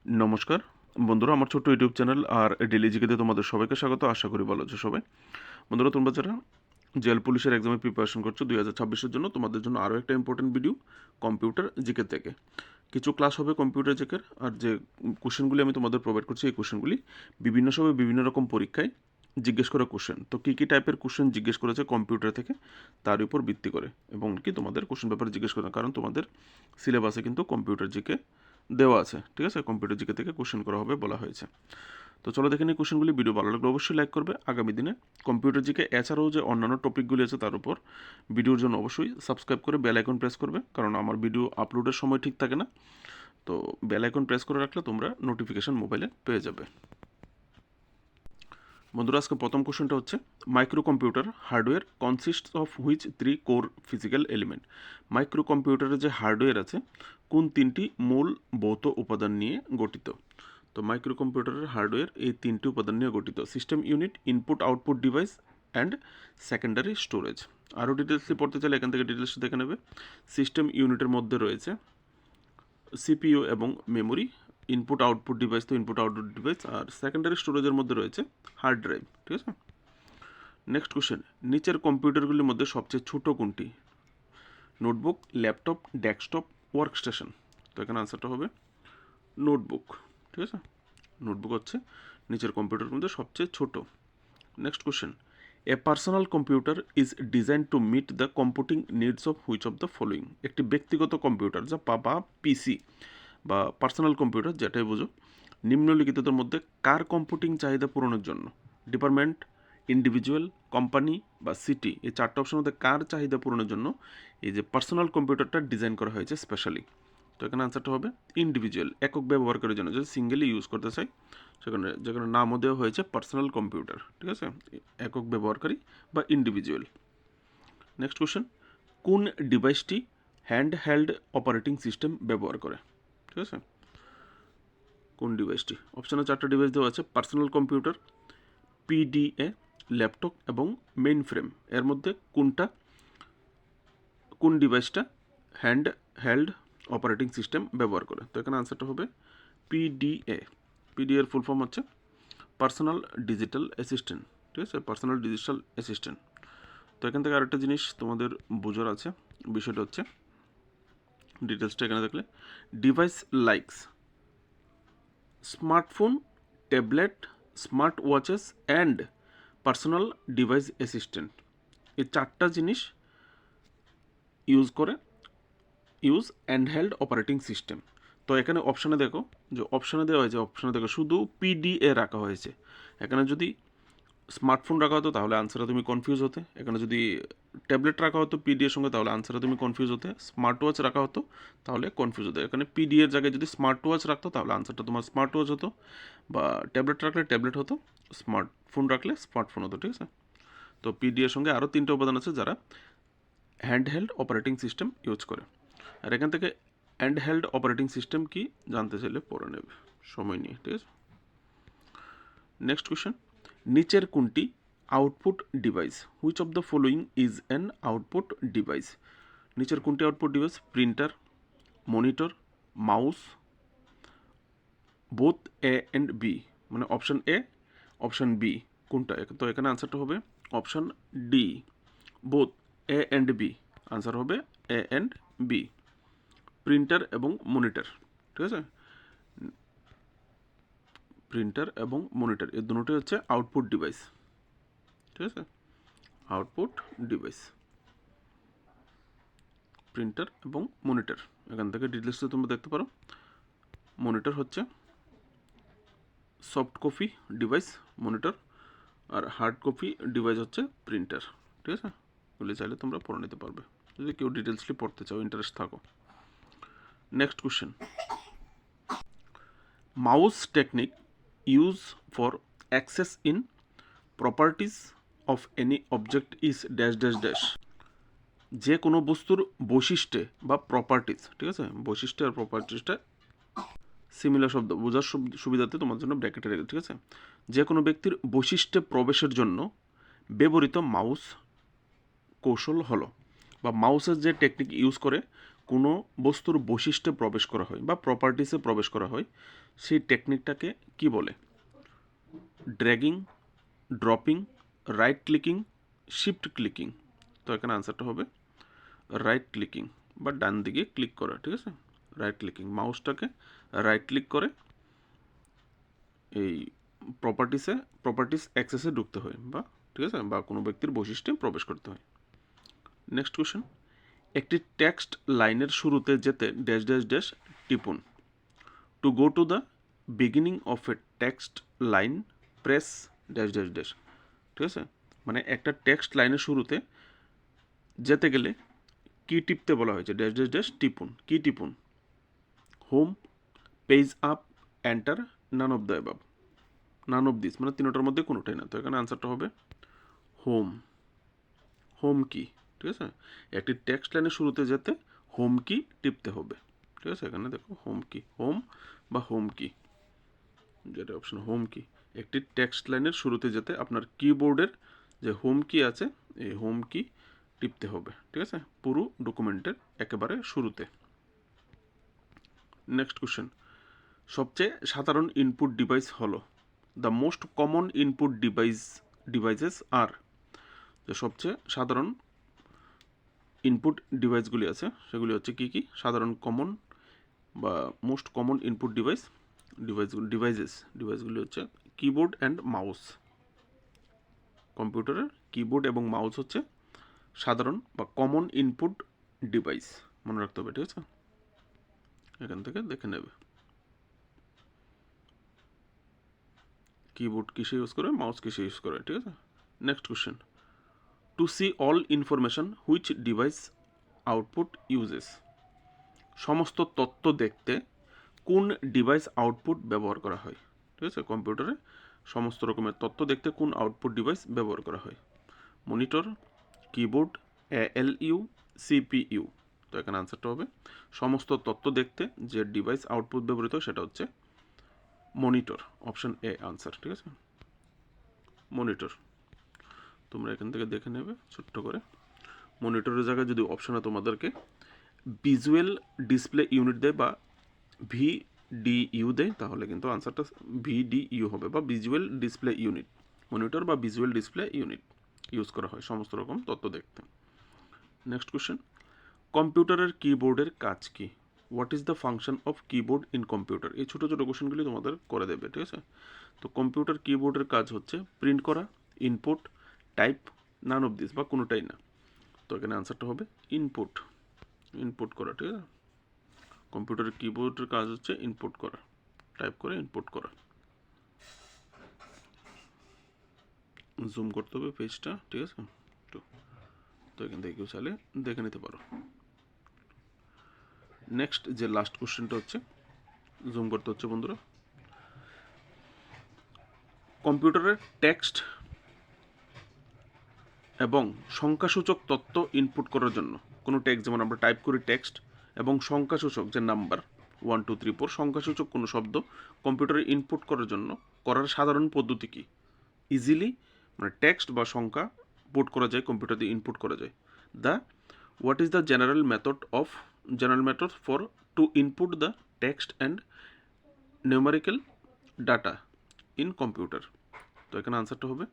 নমস্কার বন্ধুরা, আমার ছোট্ট ইউটিউব চ্যানেল আর ডেলি জিকেতে তোমাদের সবাইকে স্বাগত। আশা করি ভালো আছো সবাই। বন্ধুরা, তোমরা যারা জেল পুলিশের এক্সামে প্রিপারেশন করছো 2026-এর জন্য, তোমাদের জন্য আরও একটা ইম্পর্টেন্ট ভিডিও কম্পিউটার জিকে থেকে। কিছু ক্লাস হবে কম্পিউটার জিকের, আর যে কোশ্চেনগুলি আমি তোমাদের প্রোভাইড করছি এই কোশ্চেনগুলি বিভিন্ন সময় বিভিন্ন রকম পরীক্ষায় জিজ্ঞেস করা কোশ্চেন। তো কী কী টাইপের কোশ্চেন জিজ্ঞেস করেছে কম্পিউটার থেকে তার উপর ভিত্তি করে, এবং কি তোমাদের কোশ্চেন পেপারে জিজ্ঞেস করে, কারণ তোমাদের সিলেবাসে কিন্তু কম্পিউটার জিকে দেওয়া আছে। ঠিক আছে, কম্পিউটার জিকে থেকে কোশ্চেন করা হবে বলা হয়েছে। তো চলো দেখে নিই কোশ্চেনগুলি। ভিডিও ভালো লাগলে অবশ্যই লাইক করবে। আগামী দিনে কম্পিউটার জিকে এছাড়াও যে অন্যান্য টপিকগুলি আছে তার উপর ভিডিওর জন্য অবশ্যই সাবস্ক্রাইব করে বেল আইকন প্রেস করবে, কারণ আমার ভিডিও আপলোডের সময় ঠিক থাকে না। তো বেল আইকন প্রেস করে রাখলে তোমরা নোটিফিকেশান মোবাইলে পেয়ে যাবে। বন্ধুরা, আজকে প্রথম কোশ্চেনটা হচ্ছে, micro computer hardware consists of which 3 core physical element. Micro কম্পিউটারের যে হার্ডওয়্যার আছে কোন 3টি মূল ভৌত উপাদান নিয়ে গঠিত। তো মাইক্রো কম্পিউটারের হার্ডওয়্যার এই 3টি উপাদান নিয়ে গঠিত: system unit, input output device and secondary storage. আরও ডিটেলসলি পড়তে চাইলে এখান থেকে ডিটেলস দেখে নেবে। সিস্টেম ইউনিটের মধ্যে রয়েছে সিপিইউ এবং মেমোরি, ইনপুট আউটপুট ডিভাইস তো ইনপুট আউটপুট ডিভাইস, আর সেকেন্ডারি স্টোরেজের মধ্যে রয়েছে হার্ড ড্রাইভ। ঠিক আছে, নেক্সট কোশ্চেন, নিচের কম্পিউটারগুলির মধ্যে সবচেয়ে ছোট কোনটি? Notebook, laptop, desktop, workstation. তো এখানে আনসারটা হবে নোটবুক। ঠিক আছে, নোটবুক হচ্ছে নিচের কম্পিউটারের মধ্যে সবচেয়ে ছোট। Next question, a personal computer is design to meet the computing needs of which of the following. একটি ব্যক্তিগত কম্পিউটার যা বা পিসি বা পার্সোনাল কম্পিউটার যেটাই বোঝো, নিম্নলিখিতদের মধ্যে কার কম্পিউটিং চাহিদা পূরণের জন্য? ডিপার্টমেন্ট, ইন্ডিভিজুয়াল, কোম্পানি বা সিটি, এই চারটা অপশনের মধ্যে কার চাহিদা পূরণের জন্য এই যে পার্সোনাল কম্পিউটারটা ডিজাইন করা হয়েছে স্পেশালি? তো এখানে আনসারটা হবে ইন্ডিভিজুয়াল, একক ব্যবহারকারীর জন্য, যদি সিঙ্গেলি ইউজ করতে চাই যেখানে নামও দেওয়া হয়েছে পার্সোনাল কম্পিউটার। ঠিক আছে, একক ব্যবহারকারী বা ইন্ডিভিজুয়াল। নেক্সট কোশ্চেন, কোন ডিভাইসটি হ্যান্ড হেল্ড অপারেটিং সিস্টেম ব্যবহার করে? ঠিক আছে, কোন ডিভাইসটি? অপশানে 4টা ডিভাইস দেওয়া আছে: পার্সোনাল কম্পিউটার, পিডিএ, ল্যাপটপ এবং মেইন ফ্রেম। এর মধ্যে কোন ডিভাইসটা হ্যান্ড হেল্ড অপারেটিং সিস্টেম ব্যবহার করে? তো এখানে আনসারটা হবে পিডিএ। পিডিএর ফুল ফর্ম হচ্ছে পার্সোনাল ডিজিটাল অ্যাসিস্ট্যান্ট। ঠিক আছে, পার্সোনাল ডিজিটাল অ্যাসিস্ট্যান্ট। তো এখান থেকে আরেকটা জিনিস তোমাদের বোঝার আছে, বিষয়টা হচ্ছে ডিটেলসটা এখানে দেখলে, device likes smartphone, tablet, smart watches and personal device assistant, এই 4টা জিনিস ইউজ হ্যান্ডহেল্ড অপারেটিং সিস্টেম। তো এখানে অপশানে দেখো, যে অপশানে দেওয়া হয়েছে, অপশানে দেখো শুধু পিডিএ রাখা হয়েছে। এখানে যদি স্মার্টফোন রাখা হতো তাহলে আনসারে তুমি কনফিউজ হতে, এখানে যদি ট্যাবলেট রাখা হতো পিডিএর সঙ্গে তাহলে আনসারে তুমি কনফিউজ হতে, স্মার্ট ওয়াচ রাখা হতো তাহলে কনফিউজ হতো। এখানে পিডিএর জায়গায় যদি স্মার্ট ওয়াচ রাখতো তাহলে আনসারটা তোমার স্মার্ট ওয়াচ হতো, বা ট্যাবলেট রাখলে ট্যাবলেট হতো, স্মার্টফোন রাখলে স্মার্টফোন হতো। ঠিক আছে, তো পিডিএর সঙ্গে আরও 3টে উপাদান আছে যারা হ্যান্ডহেল্ড অপারেটিং সিস্টেম ইউজ করে। আর এখান থেকে হ্যান্ডহেল্ড অপারেটিং সিস্টেম কি জানতে চাইলে পড়ে নেবে সময় নিয়ে। ঠিক আছে, নেক্সট কোয়েশ্চেন, নিচের কোনটি output device? Which of the following is an output device? নিচের কোনটি output device? Printer, monitor, mouse, both A and B. মানে অপশান এ, অপশান বি, কোনটা? তো এখানে আনসারটা হবে option D, both A and B. Answer হবে এ অ্যান্ড বি, প্রিন্টার এবং মনিটর। ঠিক আছে, প্রিন্টার এবং মনিটর এই দুটোই হচ্ছে আউটপুট ডিভাইস। ঠিক আছে, আউটপুট ডিভাইস প্রিন্টার এবং মনিটর। এখান থেকে ডিটেলসটা তোমরা দেখতে পারো। মনিটর হচ্ছে সফট কপি ডিভাইস মনিটর, আর হার্ড কপি ডিভাইস হচ্ছে প্রিন্টার। ঠিক আছে, বলে চাইলে তোমরা পড়ে নিতে পারবে যদি কেউ ডিটেলসলি পড়তে চাও, ইন্টারেস্ট থাকো। Next question, mouse technique use for access in properties of any object is dash dash dash. যে কোনো বস্তুর বৈশিষ্ট্যে বা প্রপার্টিজ, ঠিক আছে, বৈশিষ্ট্য আর প্রপার্টিজটা সিমিলার শব্দ, বোঝার সুবিধাতে তোমার জন্য ব্র্যাকেটে রেখে। ঠিক আছে, যে কোনো ব্যক্তির বৈশিষ্ট্যে প্রবেশের জন্য ব্যবহৃত মাউস কৌশল হলো, বা মাউসের যে টেকনিক ইউজ করে কোনো বস্তুর বৈশিষ্ট্যে প্রবেশ করা হয় বা প্রপার্টিসে প্রবেশ করা হয়, সেই টেকনিকটাকে কি বলে? Dragging, dropping, right clicking, shift clicking. তো এখানে আনসারটা হবে রাইট ক্লিকিং বা ডান দিকে ক্লিক করা, ঠিক আছে? রাইট ক্লিকিং, মাউসটাকে রাইট ক্লিক করে এই প্রপার্টিস অ্যাক্সেসে ঢুকতে হয়, বা ঠিক আছে, বা কোনো ব্যক্তির বৈশিষ্ট্যে প্রবেশ করতে হয়। নেক্সট কোশ্চেন, একটি টেক্সট লাইনের শুরুতে যেতে ড্যাশ ড্যাশ ড্যাশ টিপুন। To go to the beginning of A text line press dash dash dash, ঠিক আছে? মানে একটা টেক্সট লাইনের শুরুতে যেতে গেলে কি টিপতে বলা হয়েছে? ড্যাশ ড্যাশ ড্যাশ টিপুন। কি টিপুন? Home, page up, enter, none of the above. None of this মানে তিনটার মধ্যে কোনোটাই না। তো এখানে আনসারটা হবে হোম। হোম কি, ঠিক আছে? একটি টেক্সট লাইনের শুরুতে যেতে হোম কি টিপতে হবে, ঠিক আছে? এখানে দেখো হোম কি, হোম বা হোম কি, যেটা অপশন হোম কি। একটি টেক্সট লাইনের শুরুতে যেতে আপনার কিবোর্ডের যে হোম কি আছে, এই হোম কি টিপতে হবে, ঠিক আছে? পুরো ডকুমেন্টের একেবারে শুরুতে। নেক্সট কোশ্চেন, সবচেয়ে সাধারণ ইনপুট ডিভাইস হলো? The most common input devices are, যে সবচেয়ে সাধারণ ইনপুট ডিভাইসগুলি আছে সেগুলি হচ্ছে কি কি? সাধারণ কমন বা মোস্ট কমন ইনপুট ডিভাইসগুলি হচ্ছে কিবোর্ড অ্যান্ড মাউস। কম্পিউটারের কিবোর্ড এবং মাউস হচ্ছে সাধারণ বা কমন ইনপুট ডিভাইস, মনে রাখতে হবে, ঠিক আছে? এখান থেকে দেখে নেবে কিবোর্ড কিসে ইউজ করে, মাউস কিসে ইউজ করে, ঠিক আছে? Next question, to see all information which device output uses. সমস্ত তথ্য দেখতে কোন ডিভাইস আউটপুট ব্যবহার করা হয়, ঠিক আছে? কম্পিউটারে সমস্ত রকমের তথ্য দেখতে কোন আউটপুট ডিভাইস ব্যবহার করা হয়? Monitor, keyboard, ALU, CPU. তো এখানে আনসারটা হবে সমস্ত তথ্য দেখতে যে ডিভাইস আউটপুট ব্যবহৃত সেটা হচ্ছে মনিটর, অপশন এ আনসার, ঠিক আছে? মনিটর। তোমরা এখান থেকে দেখে নেবে ছোট্ট করে। মনিটরের জায়গায় যদি অপশনে তোমাদেরকে ভিজুয়াল ডিসপ্লে ইউনিট দেয় বা ভিডিইউ দেয়, তাহলে কিন্তু আনসারটা ভিডিইউ হবে, বা ভিজুয়াল ডিসপ্লে ইউনিট। মনিটর বা ভিজুয়াল ডিসপ্লে ইউনিট ইউজ করা হয় সমস্ত রকম তথ্য দেখতে। নেক্সট কোশ্চেন, কম্পিউটারের কিবোর্ডের কাজ কি? What is the function of keyboard in computer? এই ছোটো ছোটো কোশ্চেনগুলি তোমাদের করে দেবে, ঠিক আছে? তো কম্পিউটার কিবোর্ডের কাজ হচ্ছে প্রিন্ট করা, input, type, none of this বা কোনোটাই না। তো এখানে আনসারটা হবে ইনপুট, ইনপুট করা, ঠিক আছে? কম্পিউটারের কিবোর্ডের কাজ হচ্ছে ইনপুট করা, টাইপ করে ইনপুট করা। জুম করতে হবে পেজটা, ঠিক আছে? তো এখান থেকে কেউ চাইলে দেখে নিতে পারো। নেক্সট যে লাস্ট কোশ্চেনটা হচ্ছে, জুম করতে হচ্ছে বন্ধুরা। কম্পিউটারের টেক্সট এবং সংখ্যাসূচক তথ্য ইনপুট করার জন্য কোনো টেক্সট, যেমন আমরা টাইপ করি টেক্সট, এবং সংখ্যাসূচক যে নাম্বার 1 2 3 4 সংখ্যাসূচক কোনো শব্দ কম্পিউটারে ইনপুট করার জন্য করার সাধারণ পদ্ধতি কি? ইজিলি মানে টেক্সট বা সংখ্যা পুট করা যায়, কম্পিউটার দিয়ে ইনপুট করা যায়। The what is the general method for to input the text and numerical data in computer? তো এখানে আনসারটা হবে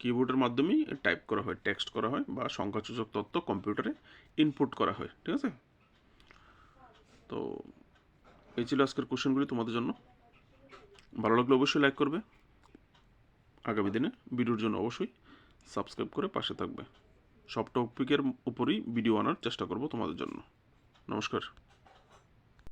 কিবোর্ডের মাধ্যমেই টাইপ করা হয়, টেক্সট করা হয় বা সংখ্যাসূচক তথ্য কম্পিউটারে ইনপুট করা হয়, ঠিক আছে? তো এই ছিল আজকের কোশ্চেনগুলি তোমাদের জন্য। ভালো লাগলে অবশ্যই লাইক করবে, আগামী দিনে ভিডিওর জন্য অবশ্যই সাবস্ক্রাইব করে পাশে থাকবে। সব টপিকের উপরই ভিডিও আনার চেষ্টা করব তোমাদের জন্য। নমস্কার।